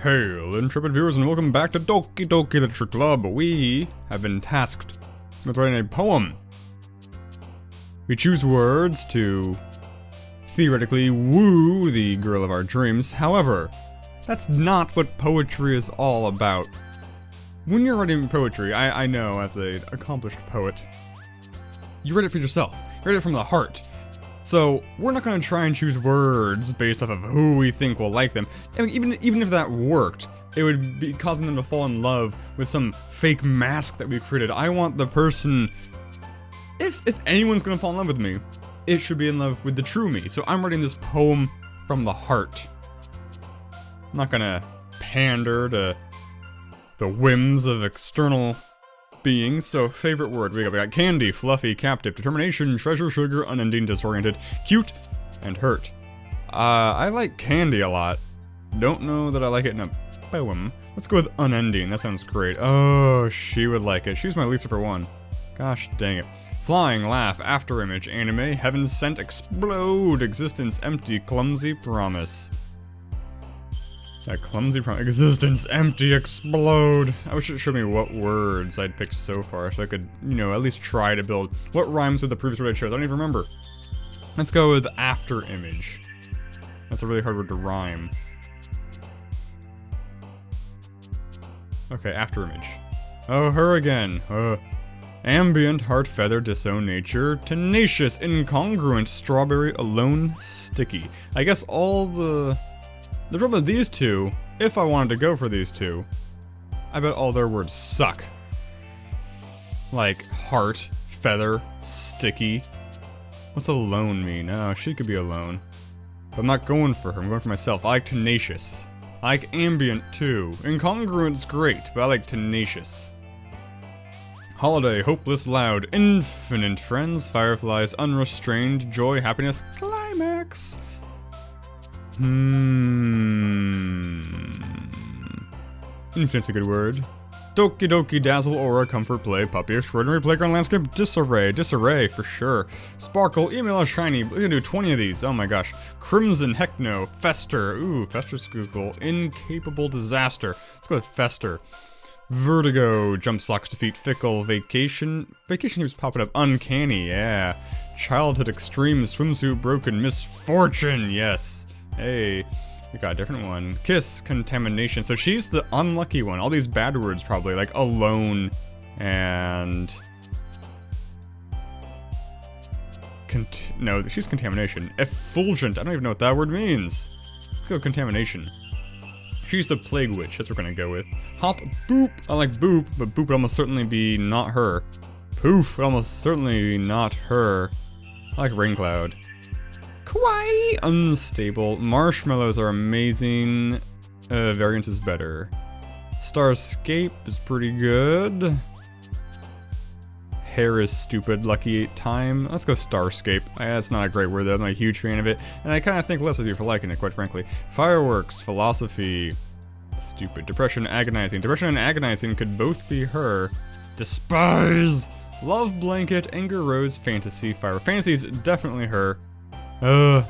Hail, intrepid viewers, and welcome back to Doki Doki Literature Club. We have been tasked with writing a poem. We choose words to theoretically woo the girl of our dreams. However, that's not what poetry is all about. When you're writing poetry, I know as an accomplished poet, you write it for yourself. You write it from the heart. So, we're not going to try and choose words based off of who we think will like them. I mean, even if that worked, it would be causing them to fall in love with some fake mask that we created. I want the person... If anyone's going to fall in love with me, it should be in love with the true me. So I'm writing this poem from the heart. I'm not going to pander to the whims of external beings. So, favorite word, we got candy, fluffy, captive, determination, treasure, sugar, unending, disoriented, cute, and hurt. I like candy a lot. Don't know that I like it in a poem. Let's go with unending, that sounds great. Oh, she would like it. She's my Lisa for one. Gosh dang it. Flying, laugh, after image, anime, heaven sent, explode, existence, empty, clumsy, promise. That clumsy existence, empty, explode. I wish it showed me what words I'd picked so far so I could, you know, at least try to build what rhymes with the previous word I chose. I don't even remember. Let's go with after image. That's a really hard word to rhyme. Okay, after image. Oh, her again. Ambient, heart, feather, disown nature, tenacious, incongruent, strawberry, alone, sticky. I guess all the trouble with these two, if I wanted to go for these two, I bet all their words suck. Like, heart, feather, sticky. What's alone mean? Oh, she could be alone. But I'm not going for her, I'm going for myself. I like tenacious. I like ambient too. Incongruent's great, but I like tenacious. Holiday, hopeless, loud, infinite friends, fireflies, unrestrained, joy, happiness, climax. Infinite's a good word. Doki Doki, dazzle, aura, comfort, play, puppy, extraordinary, playground, landscape, disarray for sure. Sparkle, email, shiny, we're gonna do 20 of these, oh my gosh. Crimson, heck no, fester, ooh, fester's cool. Incapable, disaster, let's go with fester. Vertigo, jump socks to feet, fickle, vacation keeps popping up, uncanny, yeah. Childhood, extreme, swimsuit, broken, misfortune, yes. Hey, we got a different one. Kiss, contamination. So she's the unlucky one. All these bad words probably, like alone and... no, she's contamination. Effulgent, I don't even know what that word means. Let's go contamination. She's the plague witch, that's what we're gonna go with. Hop, boop, I like boop, but boop would almost certainly be not her. Poof would almost certainly be not her. I like rain cloud. Kawaii! Unstable. Marshmallows are amazing. Variance is better. Starscape is pretty good. Hair is stupid. Lucky time. Let's go Starscape. That's not a great word though. I'm not a huge fan of it. And I kind of think less of you for liking it, quite frankly. Fireworks. Philosophy. Stupid. Depression. Agonizing. Depression and agonizing could both be her. Despise! Love blanket. Anger rose. Fantasy. Fire. Fantasy is definitely her. Oh,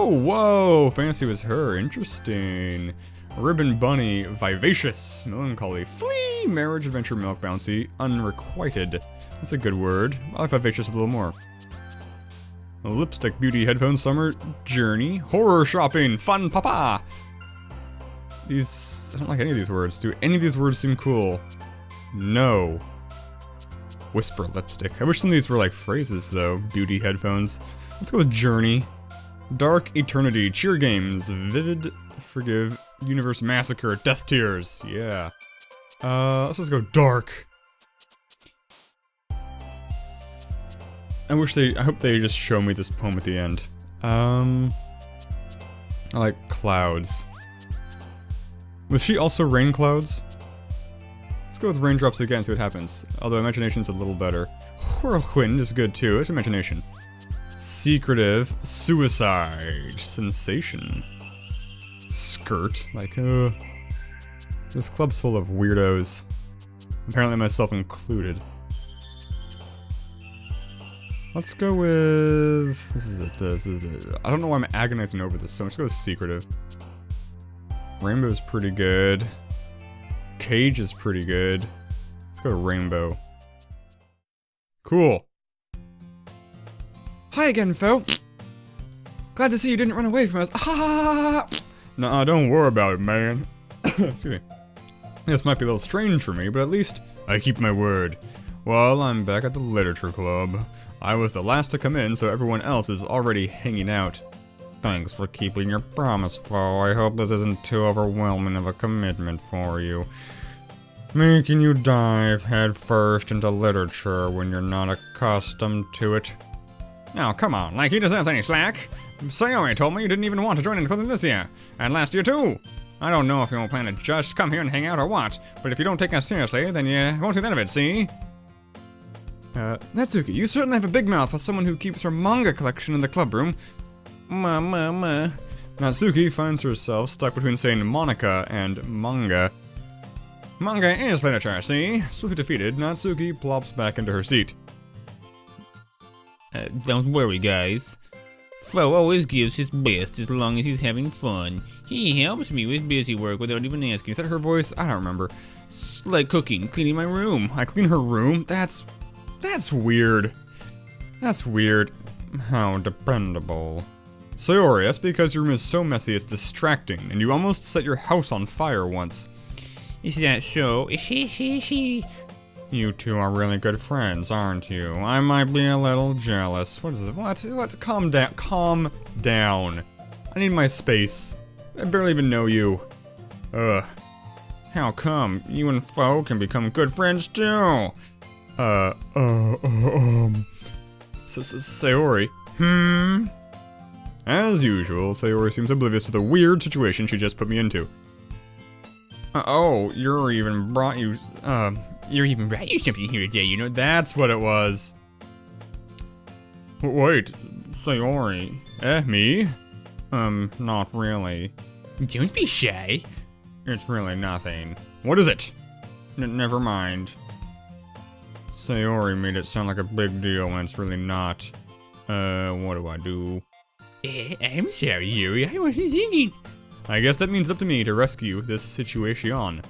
whoa, fantasy was her, interesting. Ribbon bunny, vivacious, melancholy, flee, marriage, adventure, milk, bouncy, unrequited. That's a good word. I like vivacious a little more. Lipstick, beauty, headphones, summer, journey, horror shopping, fun, papa. I don't like any of these words. Do any of these words seem cool? No. Whisper, lipstick. I wish some of these were like phrases though. Beauty, headphones. Let's go with Journey. Dark Eternity, Cheer Games, Vivid, Forgive, Universe Massacre, Death Tears, yeah. Let's just go Dark. I hope they just show me this poem at the end. I like clouds. Was she also rain clouds? Let's go with raindrops again, see what happens. Although imagination's a little better. Whirlwind is good too, it's imagination. Secretive, suicide, sensation, skirt, like, this club's full of weirdos, apparently myself included. Let's go with, this is it, I don't know why I'm agonizing over this so much, let's go with secretive. Rainbow's pretty good. Cage is pretty good. Let's go to Rainbow. Cool. Hi again, Foe. Glad to see you didn't run away from us. Ah! Nah, don't worry about it, man. Excuse me. This might be a little strange for me, but at least I keep my word. Well, I'm back at the Literature Club. I was the last to come in, so everyone else is already hanging out. Thanks for keeping your promise, Foe. I hope this isn't too overwhelming of a commitment for you. Making you dive headfirst into literature when you're not accustomed to it. Oh, come on, like he deserves any slack. Sayori told me you didn't even want to join in the club this year, and last year too. I don't know if you plan to just come here and hang out or what, but if you don't take us seriously, then you won't see the end of it, see? Natsuki, you certainly have a big mouth for someone who keeps her manga collection in the club room. Natsuki finds herself stuck between saying Monica and manga. Manga is literature, see? Swiftly defeated, Natsuki plops back into her seat. Don't worry, guys. Foe always gives his best as long as he's having fun. He helps me with busy work without even asking. Is that her voice? I don't remember. It's like cooking, cleaning my room. I clean her room? That's weird. That's weird. How dependable. Sayori, that's because your room is so messy it's distracting, and you almost set your house on fire once. Is that so? You two are really good friends, aren't you? I might be a little jealous. What is it? What? Calm down. Calm down. I need my space. I barely even know you. Ugh. How come? You and Foe can become good friends too? Sayori. As usual, Sayori seems oblivious to the weird situation she just put me into. Oh, Yuri even brought you something here today, you know? That's what it was. Wait, Sayori. Me? Not really. Don't be shy. It's really nothing. What is it? Never mind. Sayori made it sound like a big deal when it's really not. What do I do? I'm sorry, Yuri. I wasn't thinking. I guess that means up to me to rescue this situation.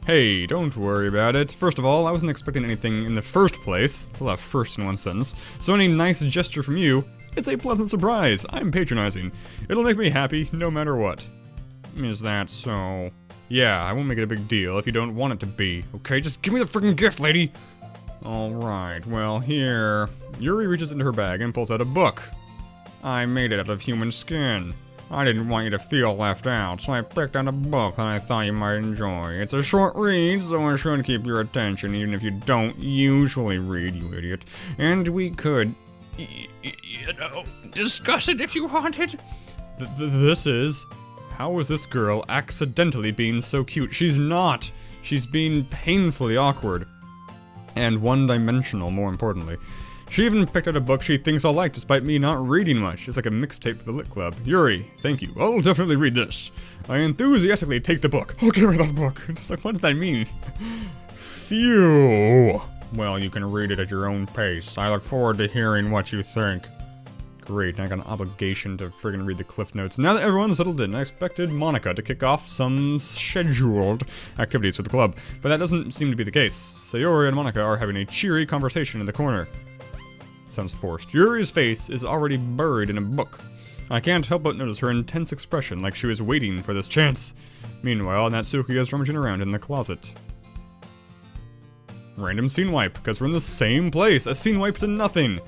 Hey, don't worry about it. First of all, I wasn't expecting anything in the first place. It's a lot of firsts in one sentence. So any nice gesture from you, it's a pleasant surprise. I'm patronizing. It'll make me happy no matter what. Is that so? Yeah, I won't make it a big deal if you don't want it to be. Okay, just give me the freaking gift, lady! Alright, well here... Yuri reaches into her bag and pulls out a book. I made it out of human skin. I didn't want you to feel left out, so I picked out a book that I thought you might enjoy. It's a short read, so it should keep your attention, even if you don't usually read, you idiot. And we could, discuss it if you wanted. This is... How is this girl accidentally being so cute? She's not! She's being painfully awkward. And one-dimensional, more importantly. She even picked out a book she thinks I'll like, despite me not reading much. It's like a mixtape for the Lit Club. Yuri, thank you. I'll definitely read this. I enthusiastically take the book. Oh, give me that book. It's like, what does that mean? Phew. Well, you can read it at your own pace. I look forward to hearing what you think. Great, I got an obligation to friggin' read the cliff notes. Now that everyone's settled in, I expected Monica to kick off some scheduled activities for the club, but that doesn't seem to be the case. Sayori and Monica are having a cheery conversation in the corner. Sounds forced. Yuri's face is already buried in a book. I can't help but notice her intense expression, like she was waiting for this chance. Meanwhile, Natsuki is rummaging around in the closet. Random scene wipe, because we're in the same place. A scene wipe to nothing.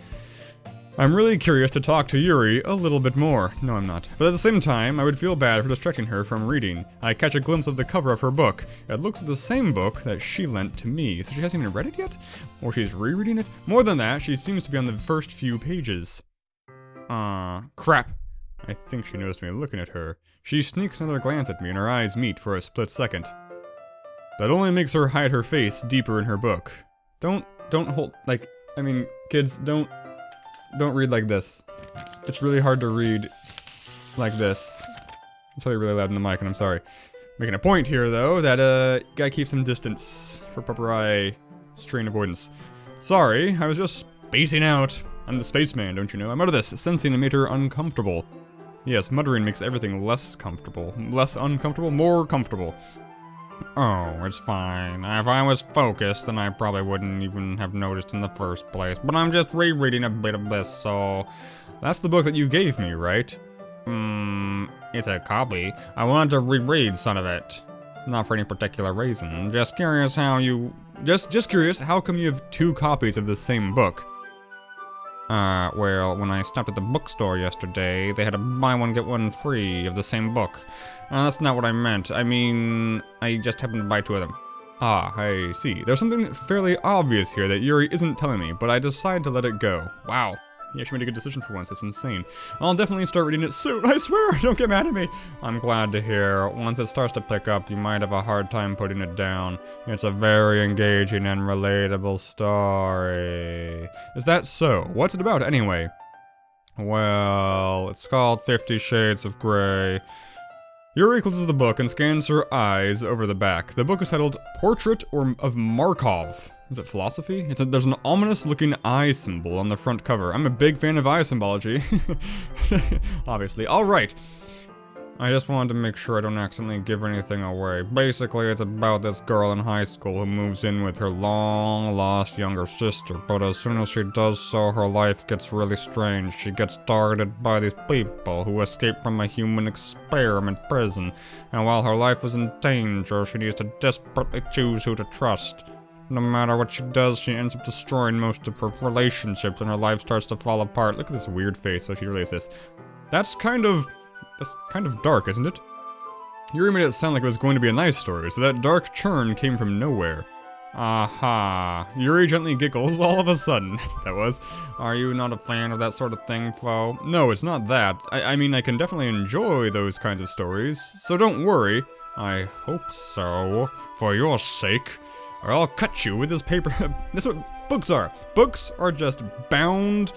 I'm really curious to talk to Yuri a little bit more. No, I'm not. But at the same time, I would feel bad for distracting her from reading. I catch a glimpse of the cover of her book. It looks like the same book that she lent to me, so she hasn't even read it yet? Or she's rereading it? More than that, she seems to be on the first few pages. Crap. I think she noticed me looking at her. She sneaks another glance at me and our eyes meet for a split second. That only makes her hide her face deeper in her book. Don't hold, like, I mean, kids, don't read like this. It's really hard to read like this. It's probably really loud in the mic, and I'm sorry. Making a point here, though, that, guy keeps some distance for proper eye strain avoidance. Sorry, I was just spacing out. I'm the spaceman, don't you know? I'm out of this. Sensing it made her uncomfortable. Yes, muttering makes everything less comfortable. Less uncomfortable, more comfortable. Oh, it's fine. If I was focused, then I probably wouldn't even have noticed in the first place. But I'm just rereading a bit of this, so... That's the book that you gave me, right? It's a copy. I wanted to reread some of it. Not for any particular reason. Just curious how you... Just curious, how come you have 2 copies of the same book? Well, when I stopped at the bookstore yesterday, they had a buy one get one free of the same book. That's not what I meant. I mean, I just happened to buy 2 of them. Ah, I see. There's something fairly obvious here that Yuri isn't telling me, but I decided to let it go. Wow. He actually made a good decision for once. It's insane. I'll definitely start reading it soon, I swear! Don't get mad at me! I'm glad to hear. Once it starts to pick up, you might have a hard time putting it down. It's a very engaging and relatable story. Is that so? What's it about, anyway? Well, it's called 50 Shades of Grey. Yuri closes the book and scans her eyes over the back. The book is titled Portrait of Markov. Is it philosophy? There's an ominous-looking eye symbol on the front cover. I'm a big fan of eye symbology. Obviously. Alright. I just wanted to make sure I don't accidentally give anything away. Basically, it's about this girl in high school who moves in with her long-lost younger sister, but as soon as she does so, her life gets really strange. She gets targeted by these people who escaped from a human experiment prison, and while her life is in danger, she needs to desperately choose who to trust. No matter what she does, she ends up destroying most of her relationships and her life starts to fall apart. Look at this weird face when she relays this. That's kind of dark, isn't it? Yuri made it sound like it was going to be a nice story, so that dark churn came from nowhere. Aha. Yuri gently giggles all of a sudden. That's what that was. Are you not a fan of that sort of thing, Flo? No, it's not that. I mean, I can definitely enjoy those kinds of stories, so don't worry. I hope so, for your sake. Or I'll cut you with this paper. That's what books are. Books are just bound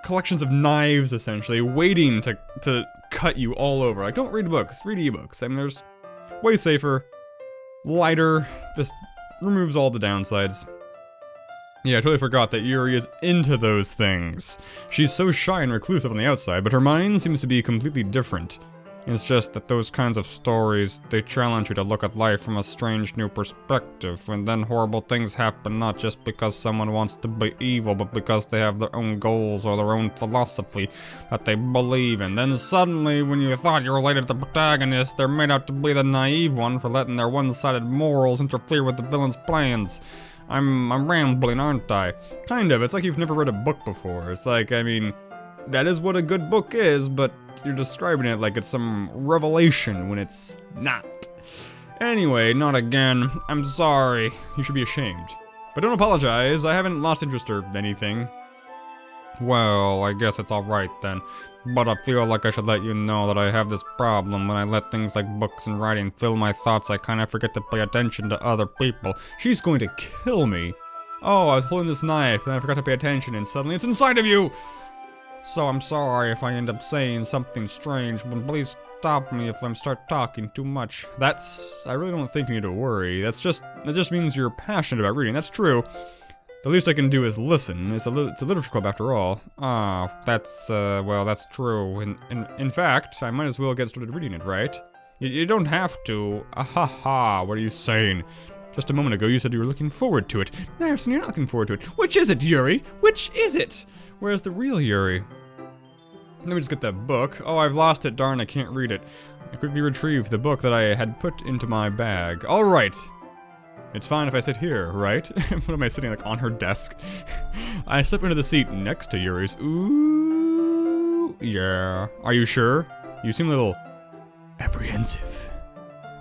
collections of knives, essentially, waiting to cut you all over. Like, don't read books, read ebooks. I mean, there's way safer, lighter, just removes all the downsides. Yeah, I totally forgot that Yuri is into those things. She's so shy and reclusive on the outside, but her mind seems to be completely different. It's just that those kinds of stories, they challenge you to look at life from a strange new perspective, and then horrible things happen not just because someone wants to be evil, but because they have their own goals or their own philosophy that they believe in. Then suddenly, when you thought you related to the protagonist, they're made out to be the naive one for letting their one-sided morals interfere with the villain's plans. I'm rambling, aren't I? Kind of. It's like you've never read a book before. It's like, I mean, that is what a good book is, but you're describing it like it's some revelation when it's not. Anyway, not again. I'm sorry. You should be ashamed. But don't apologize. I haven't lost interest or anything. Well, I guess it's alright then. But I feel like I should let you know that I have this problem. When I let things like books and writing fill my thoughts, I kind of forget to pay attention to other people. She's going to kill me. Oh, I was holding this knife and I forgot to pay attention and suddenly it's inside of you! So I'm sorry if I end up saying something strange, but please stop me if I start talking too much. I really don't think you need to worry. That just means you're passionate about reading. That's true. The least I can do is listen. It's a literature club after all. Well, that's true. In fact, I might as well get started reading it, right? You don't have to. Ahaha, what are you saying? Just a moment ago, you said you were looking forward to it. Now you're saying you're not looking forward to it. Which is it, Yuri? Which is it? Where's the real Yuri? Let me just get that book. Oh, I've lost it. Darn, I can't read it. I quickly retrieved the book that I had put into my bag. Alright. It's fine if I sit here, right? What am I sitting, like, on her desk? I slip into the seat next to Yuri's. Ooh. Yeah. Are you sure? You seem a little apprehensive.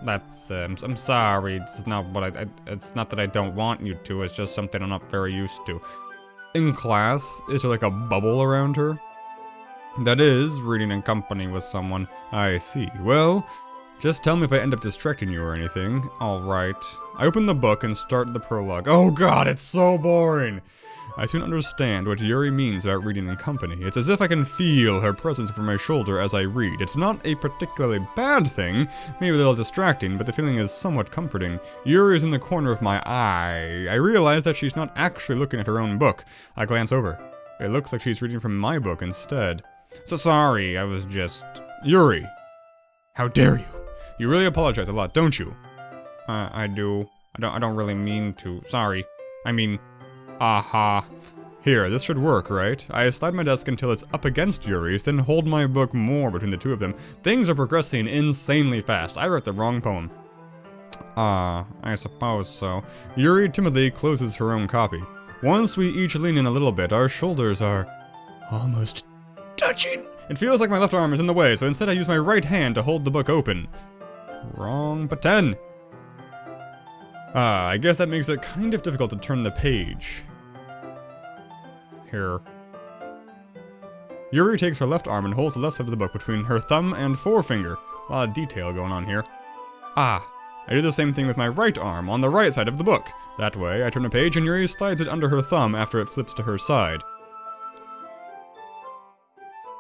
That's, I'm sorry, it's not what it's not that I don't want you to, it's just something I'm not very used to. In class, is there like a bubble around her? That is, reading in company with someone. I see. Well, just tell me if I end up distracting you or anything. Alright. I open the book and start the prologue. Oh god, it's so boring! I soon understand what Yuri means about reading in company. It's as if I can feel her presence over my shoulder as I read. It's not a particularly bad thing, maybe a little distracting, but the feeling is somewhat comforting. Yuri is in the corner of my eye. I realize that she's not actually looking at her own book. I glance over. It looks like she's reading from my book instead. So sorry, I was just Yuri. How dare you? You really apologize a lot, don't you? I do. I don't really mean to. Sorry. I mean, aha. Here, this should work, right? I slide my desk until it's up against Yuri's, then hold my book more between the two of them. Things are progressing insanely fast. I wrote the wrong poem. I suppose so. Yuri timidly closes her own copy. Once we each lean in a little bit, our shoulders are almost touching. It feels like my left arm is in the way, so instead I use my right hand to hold the book open. Wrong button. I guess that makes it kind of difficult to turn the page. Here. Yuri takes her left arm and holds the left side of the book between her thumb and forefinger. A lot of detail going on here. I do the same thing with my right arm on the right side of the book. That way, I turn a page and Yuri slides it under her thumb after it flips to her side.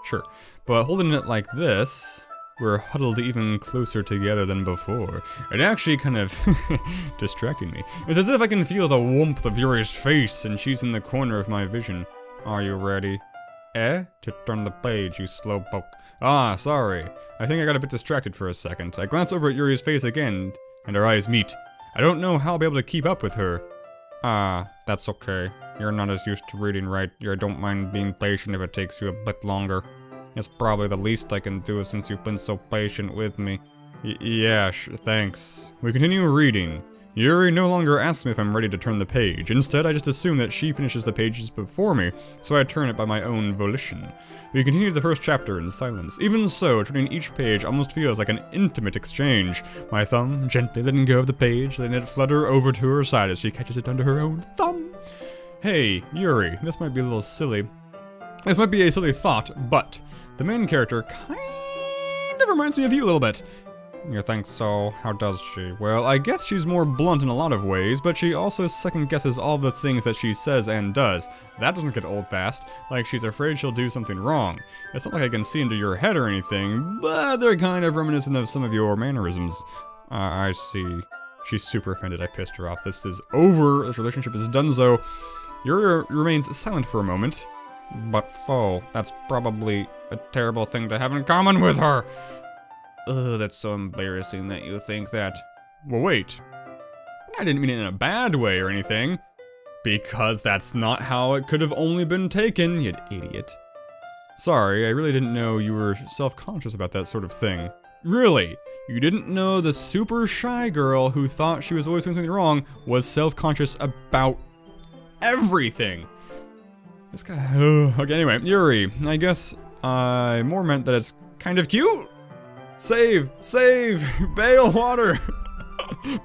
Sure, but holding it like this, we're huddled even closer together than before. It actually kind of distracting me. It's as if I can feel the warmth of Yuri's face and she's in the corner of my vision. Are you ready? To turn the page, you slowpoke. Sorry. I think I got a bit distracted for a second. I glance over at Yuri's face again, and our eyes meet. I don't know how I'll be able to keep up with her. That's okay. You're not as used to reading, right? You don't mind being patient if it takes you a bit longer. It's probably the least I can do since you've been so patient with me. Yeah, thanks. We continue reading. Yuri no longer asks me if I'm ready to turn the page. Instead, I just assume that she finishes the pages before me, so I turn it by my own volition. We continue the first chapter in silence. Even so, turning each page almost feels like an intimate exchange. My thumb gently letting go of the page, letting it flutter over to her side as she catches it under her own thumb. Hey, Yuri, this might be a little silly. This might be a silly thought, but the main character kind of reminds me of you a little bit. You think so? How does she? Well, I guess she's more blunt in a lot of ways, but she also second-guesses all the things that she says and does. That doesn't get old fast, like she's afraid she'll do something wrong. It's not like I can see into your head or anything, but they're kind of reminiscent of some of your mannerisms. I see. She's super offended I pissed her off. This is over. This relationship is done, so Yuri remains silent for a moment. But Foe, that's probably a terrible thing to have in common with her. Ugh, that's so embarrassing that you think that. Well, wait. I didn't mean it in a bad way or anything. Because that's not how it could have only been taken, you idiot. Sorry, I really didn't know you were self-conscious about that sort of thing. Really? You didn't know the super shy girl who thought she was always doing something wrong was self-conscious about everything. This guy. Okay, anyway, Yuri, I guess I more meant that it's kind of cute. Save! Bail water!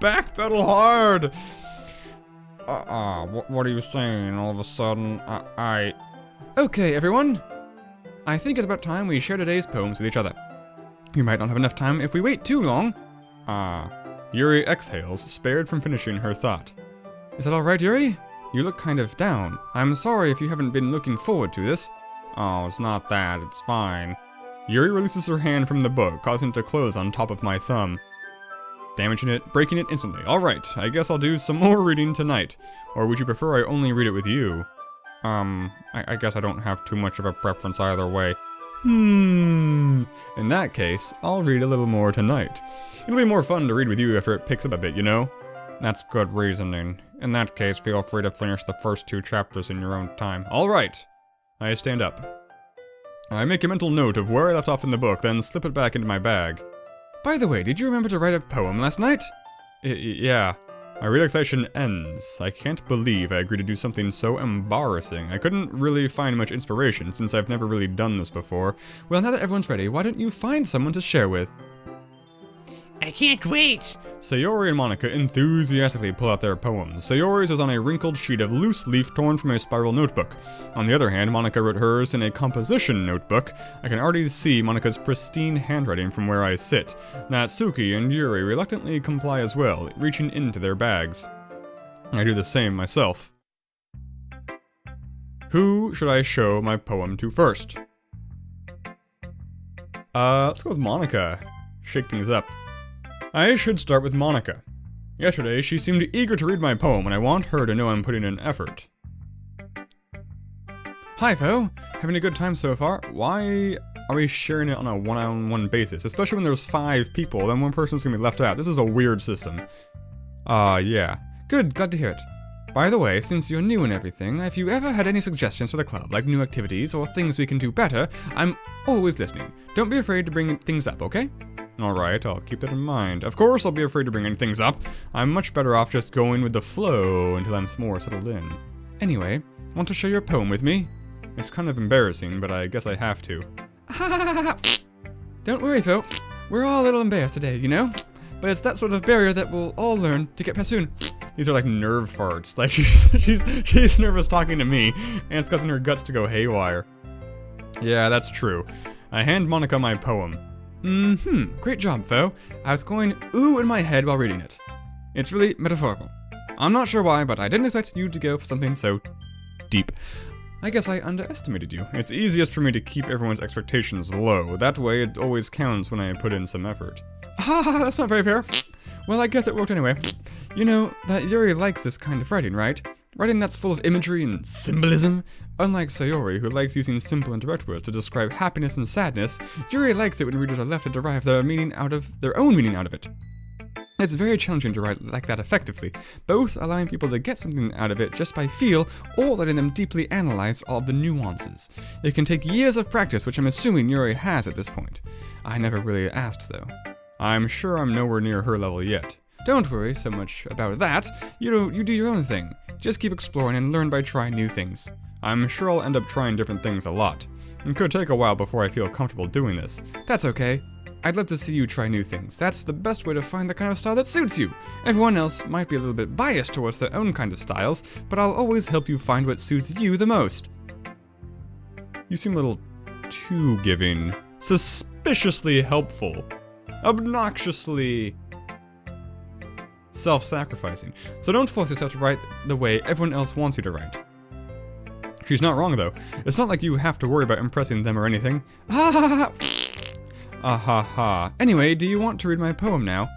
Backpedal hard! What are you saying all of a sudden? Okay, everyone. I think it's about time we share today's poems with each other. We might not have enough time if we wait too long. Yuri exhales, spared from finishing her thought. Is that alright, Yuri? You look kind of down. I'm sorry if you haven't been looking forward to this. Oh, it's not that. It's fine. Yuri releases her hand from the book, causing it to close on top of my thumb. Damaging it, breaking it instantly. Alright, I guess I'll do some more reading tonight. Or would you prefer I only read it with you? I guess I don't have too much of a preference either way. In that case, I'll read a little more tonight. It'll be more fun to read with you after it picks up a bit, you know? That's good reasoning. In that case, feel free to finish the first 2 chapters in your own time. Alright! I stand up. I make a mental note of where I left off in the book, then slip it back into my bag. By the way, did you remember to write a poem last night? Yeah. My relaxation ends. I can't believe I agreed to do something so embarrassing. I couldn't really find much inspiration, since I've never really done this before. Well, now that everyone's ready, why don't you find someone to share with? I can't wait! Sayori and Monika enthusiastically pull out their poems. Sayori's is on a wrinkled sheet of loose leaf torn from a spiral notebook. On the other hand, Monika wrote hers in a composition notebook. I can already see Monika's pristine handwriting from where I sit. Natsuki and Yuri reluctantly comply as well, reaching into their bags. I do the same myself. Who should I show my poem to first? Let's go with Monika. Shake things up. I should start with Monika. Yesterday, she seemed eager to read my poem, and I want her to know I'm putting in effort. Hi, Fo. Having a good time so far? Why are we sharing it on a one-on-one basis? Especially when there's 5 people, then one person's gonna be left out. This is a weird system. Yeah. Good, glad to hear it. By the way, since you're new and everything, if you ever had any suggestions for the club, like new activities or things we can do better, I'm always listening. Don't be afraid to bring things up, okay? Alright, I'll keep that in mind. Of course I'll be afraid to bring any things up. I'm much better off just going with the flow until I'm more settled in. Anyway, want to share your poem with me? It's kind of embarrassing, but I guess I have to. Don't worry, Fo. We're all a little embarrassed today, you know? But it's that sort of barrier that we'll all learn to get past soon. These are like nerve farts. Like she's nervous talking to me, and it's causing her guts to go haywire. Yeah, that's true. I hand Monica my poem. Great job, Fo. I was going ooh in my head while reading it. It's really metaphorical. I'm not sure why, but I didn't expect you to go for something so deep. I guess I underestimated you. It's easiest for me to keep everyone's expectations low. That way it always counts when I put in some effort. That's not very fair. Well, I guess it worked anyway. You know that Yuri likes this kind of writing, right? Writing that's full of imagery and symbolism. Unlike Sayori, who likes using simple and direct words to describe happiness and sadness, Yuri likes it when readers are left to derive their own meaning out of it. It's very challenging to write like that effectively, both allowing people to get something out of it just by feel, or letting them deeply analyze all of the nuances. It can take years of practice, which I'm assuming Yuri has at this point. I never really asked, though. I'm sure I'm nowhere near her level yet. Don't worry so much about that. You do your own thing. Just keep exploring and learn by trying new things. I'm sure I'll end up trying different things a lot. It could take a while before I feel comfortable doing this. That's okay. I'd love to see you try new things. That's the best way to find the kind of style that suits you. Everyone else might be a little bit biased towards their own kind of styles, but I'll always help you find what suits you the most. You seem a little too giving. Suspiciously helpful. Obnoxiously self-sacrificing. So don't force yourself to write the way everyone else wants you to write. She's not wrong, though. It's not like you have to worry about impressing them or anything. Ha ha ha! Ah ha ha. Anyway, do you want to read my poem now?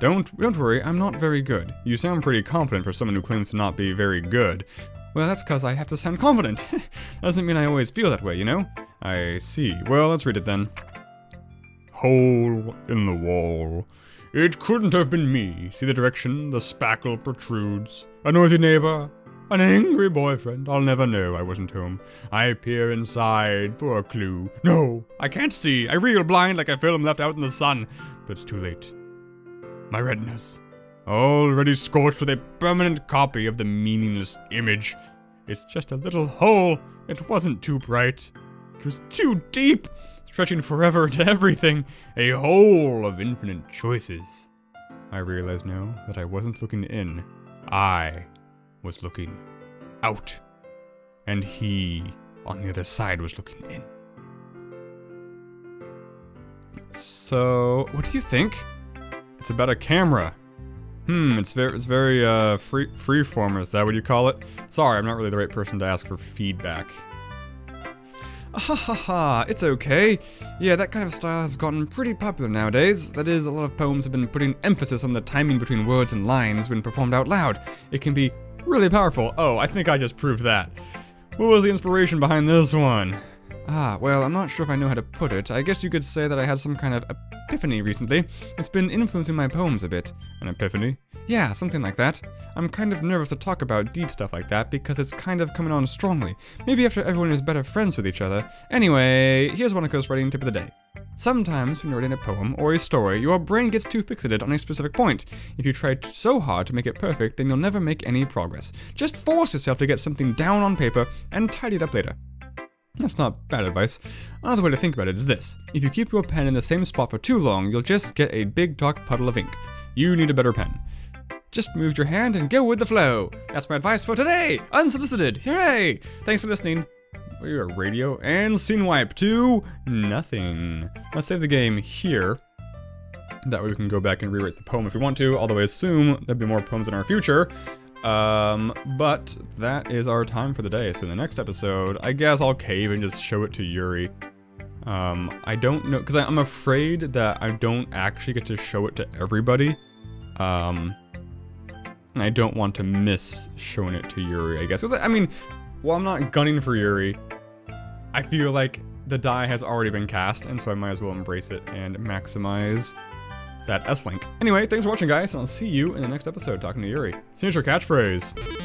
Don't worry, I'm not very good. You sound pretty confident for someone who claims to not be very good. Well, that's because I have to sound confident. Doesn't mean I always feel that way, you know? I see. Well, let's read it then. Hole in the wall. It couldn't have been me. See the direction the spackle protrudes. A noisy neighbor. An angry boyfriend. I'll never know I wasn't home. I peer inside for a clue. No, I can't see. I reel blind like a film left out in the sun. But it's too late. My retinas. Already scorched with a permanent copy of the meaningless image. It's just a little hole. It wasn't too bright. It was too deep. Stretching forever into everything. A hole of infinite choices. I realize now that I wasn't looking in. I was looking out. And he, on the other side, was looking in. So, what do you think? It's about a camera. It's very freeform, is that what you call it? Sorry, I'm not really the right person to ask for feedback. Ha ha ha, it's okay. Yeah, that kind of style has gotten pretty popular nowadays. That is, a lot of poems have been putting emphasis on the timing between words and lines when performed out loud. It can be really powerful. Oh, I think I just proved that. What was the inspiration behind this one? Well, I'm not sure if I know how to put it. I guess you could say that I had some kind of epiphany recently. It's been influencing my poems a bit. An epiphany? Yeah, something like that. I'm kind of nervous to talk about deep stuff like that because it's kind of coming on strongly. Maybe after everyone is better friends with each other. Anyway, here's Monica's writing tip of the day. Sometimes when you're writing a poem or a story, your brain gets too fixated on a specific point. If you try so hard to make it perfect, then you'll never make any progress. Just force yourself to get something down on paper and tidy it up later. That's not bad advice. Another way to think about it is this. If you keep your pen in the same spot for too long, you'll just get a big dark puddle of ink. You need a better pen. Just move your hand and go with the flow. That's my advice for today. Unsolicited. Hooray! Thanks for listening. We're a radio and scene wipe to nothing. Let's save the game here. That way we can go back and rewrite the poem if we want to, although I assume there'll be more poems in our future. But that is our time for the day. So in the next episode, I guess I'll cave and just show it to Yuri. I don't know, because I'm afraid that I don't actually get to show it to everybody. And I don't want to miss showing it to Yuri, I guess. Because, I mean, while I'm not gunning for Yuri, I feel like the die has already been cast, and so I might as well embrace it and maximize that S-Link. Anyway, thanks for watching, guys, and I'll see you in the next episode talking to Yuri. Signature catchphrase.